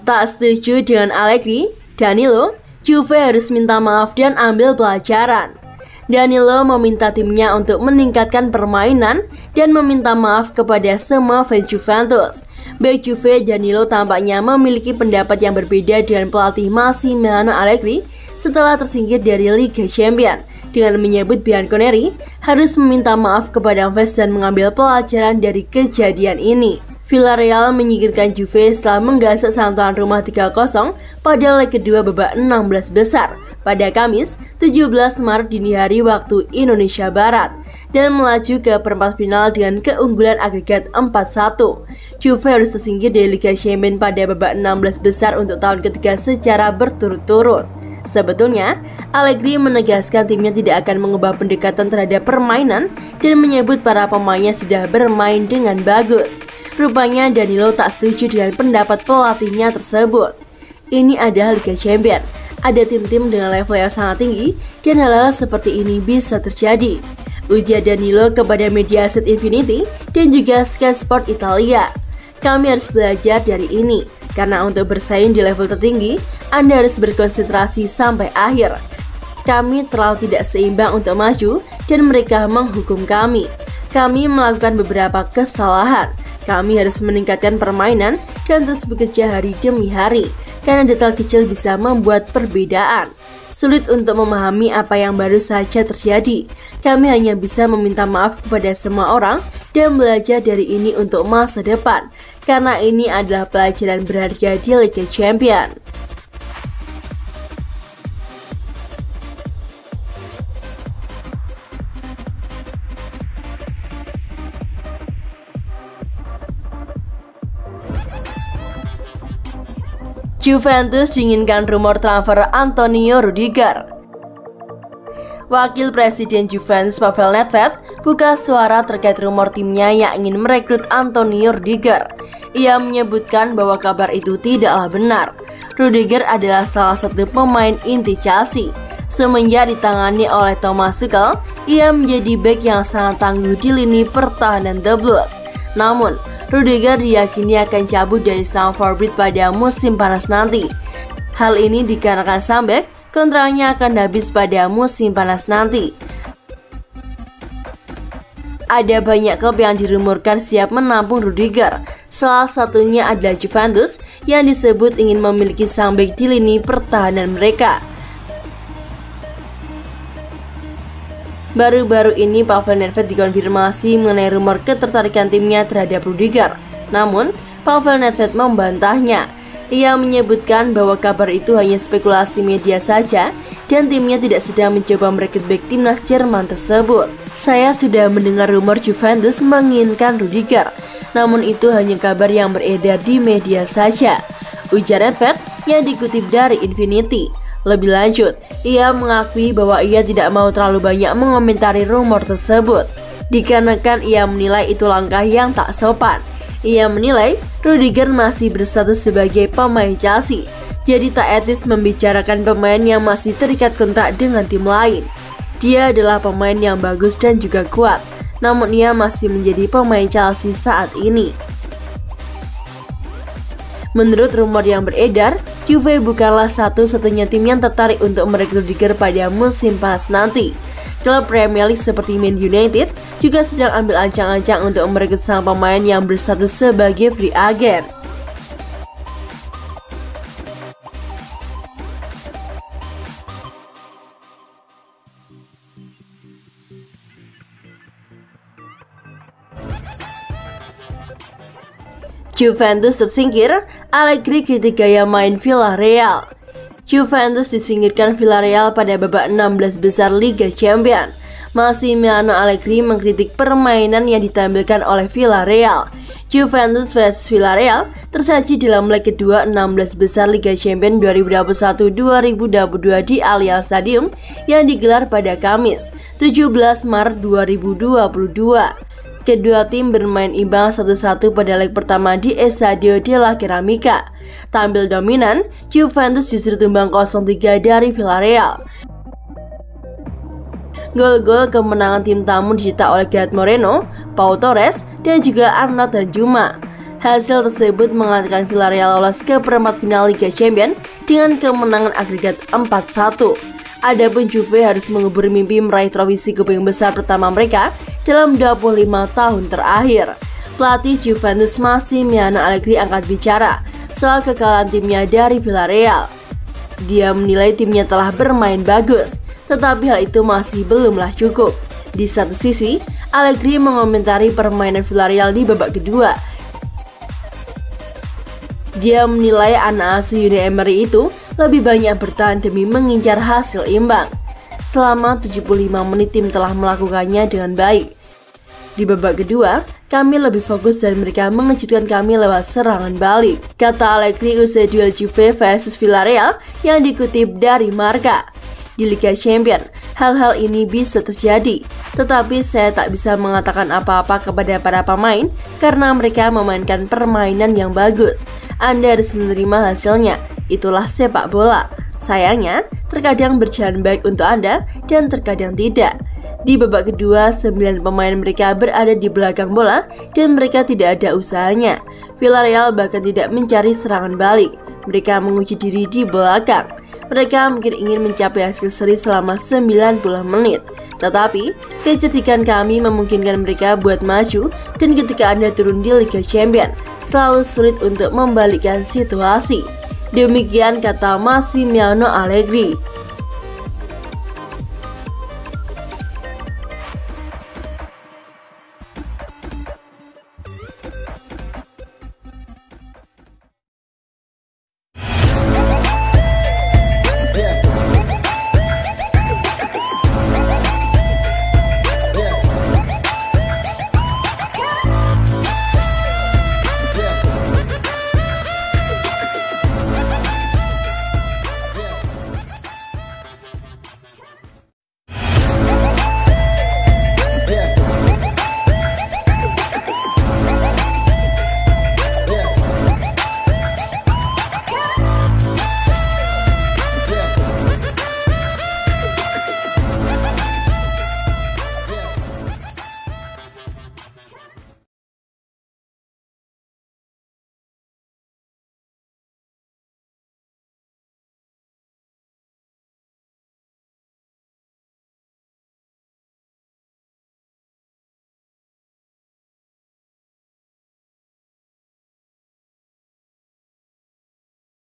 Tak setuju dengan Allegri, Danilo, Juve harus minta maaf dan ambil pelajaran. Danilo meminta timnya untuk meningkatkan permainan dan meminta maaf kepada semua fans Juventus. Bek Juve, Danilo tampaknya memiliki pendapat yang berbeda dengan pelatih Massimiliano Allegri setelah tersingkir dari Liga Champions, dengan menyebut Bianconeri harus meminta maaf kepada fans dan mengambil pelajaran dari kejadian ini. Villarreal menyingkirkan Juve setelah menggasak sang tuan rumah 3-0 pada leg kedua babak 16 besar pada Kamis 17 Maret dini hari waktu Indonesia Barat dan melaju ke perempat final dengan keunggulan agregat 4-1. Juve harus tersingkir dari Liga Champions pada babak 16 besar untuk tahun ketiga secara berturut-turut. Sebetulnya, Allegri menegaskan timnya tidak akan mengubah pendekatan terhadap permainan dan menyebut para pemainnya sudah bermain dengan bagus. Rupanya Danilo tak setuju dengan pendapat pelatihnya tersebut. Ini adalah Liga Champions, ada tim-tim dengan level yang sangat tinggi dan hal-hal seperti ini bisa terjadi, ujar Danilo kepada Mediaset Infinity dan juga Sky Sport Italia. Kami harus belajar dari ini, karena untuk bersaing di level tertinggi, Anda harus berkonsentrasi sampai akhir. Kami terlalu tidak seimbang untuk maju dan mereka menghukum kami. Kami melakukan beberapa kesalahan. Kami harus meningkatkan permainan dan terus bekerja hari demi hari, karena detail kecil bisa membuat perbedaan. Sulit untuk memahami apa yang baru saja terjadi. Kami hanya bisa meminta maaf kepada semua orang dan belajar dari ini untuk masa depan, karena ini adalah pelajaran berharga di Liga Champions. Juventus diinginkan rumor transfer Antonio Rudiger. Wakil Presiden Juventus Pavel Nedved buka suara terkait rumor timnya yang ingin merekrut Antonio Rudiger. Ia menyebutkan bahwa kabar itu tidaklah benar. Rudiger adalah salah satu pemain inti Chelsea. Semenjak ditangani oleh Thomas Tuchel, ia menjadi bek yang sangat tangguh di lini pertahanan The Blues. Namun, Rudiger diyakini akan cabut dari Stamford Bridge pada musim panas nanti. Hal ini dikarenakan sang bek kontraknya akan habis pada musim panas nanti. Ada banyak klub yang dirumorkan siap menampung Rudiger. Salah satunya adalah Juventus yang disebut ingin memiliki sang bek di lini pertahanan mereka. Baru-baru ini Pavel Nedved dikonfirmasi mengenai rumor ketertarikan timnya terhadap Rudiger. Namun, Pavel Nedved membantahnya. Ia menyebutkan bahwa kabar itu hanya spekulasi media saja dan timnya tidak sedang mencoba merekrut bek timnas Jerman tersebut. Saya sudah mendengar rumor Juventus menginginkan Rudiger, namun itu hanya kabar yang beredar di media saja, ujar Nedved yang dikutip dari Infinity. Lebih lanjut, ia mengakui bahwa ia tidak mau terlalu banyak mengomentari rumor tersebut, dikarenakan ia menilai itu langkah yang tak sopan. Ia menilai Rudiger masih berstatus sebagai pemain Chelsea, jadi tak etis membicarakan pemain yang masih terikat kontrak dengan tim lain. Dia adalah pemain yang bagus dan juga kuat, namun ia masih menjadi pemain Chelsea saat ini. Menurut rumor yang beredar, Juve bukanlah satu-satunya tim yang tertarik untuk merekrut Rudiger pada musim panas nanti. Klub Premier League seperti Man United juga sedang ambil ancang-ancang untuk merekrut sang pemain yang berstatus sebagai free agent. Juventus tersingkir, Allegri kritik gaya main Villarreal. Juventus disingkirkan Villarreal pada babak 16 besar Liga Champions. Massimiliano Allegri mengkritik permainan yang ditampilkan oleh Villarreal. Juventus vs Villarreal tersaji dalam leg kedua 16 besar Liga Champions 2021-2022 di Allianz Stadium yang digelar pada Kamis 17 Maret 2022. Kedua tim bermain imbang 1-1 pada leg pertama di Estadio della Ceramica. Tampil dominan, Juventus justru tumbang 0-3 dari Villarreal. Gol-gol kemenangan tim tamu dicetak oleh Gerard Moreno, Pau Torres, dan juga Arnaud Danjuma. Hasil tersebut mengantarkan Villarreal lolos ke perempat final Liga Champions dengan kemenangan agregat 4-1. Adapun Juve harus mengubur mimpi meraih trofi si keping besar pertama mereka dalam 25 tahun terakhir. Pelatih Juventus Massimiliano Allegri angkat bicara soal kekalahan timnya dari Villarreal. Dia menilai timnya telah bermain bagus, tetapi hal itu masih belumlah cukup. Di satu sisi, Allegri mengomentari permainan Villarreal di babak kedua. Dia menilai anak asuh Unai Emery itu lebih banyak bertahan demi mengincar hasil imbang. Selama 75 menit tim telah melakukannya dengan baik. Di babak kedua, kami lebih fokus dan mereka mengejutkan kami lewat serangan balik, kata Allegri usai duel Juve vs Villarreal yang dikutip dari Marca. Di Liga Champions, hal-hal ini bisa terjadi, tetapi saya tak bisa mengatakan apa-apa kepada para pemain karena mereka memainkan permainan yang bagus. Anda harus menerima hasilnya, itulah sepak bola. Sayangnya, terkadang berjalan baik untuk Anda dan terkadang tidak. Di babak kedua, 9 pemain mereka berada di belakang bola dan mereka tidak ada usahanya. Villarreal bahkan tidak mencari serangan balik, mereka menguji diri di belakang. Mereka mungkin ingin mencapai hasil seri selama 90 menit. Tetapi, kecerdikan kami memungkinkan mereka buat maju dan ketika Anda turun di Liga Champions, selalu sulit untuk membalikkan situasi. Demikian kata Massimiliano Allegri.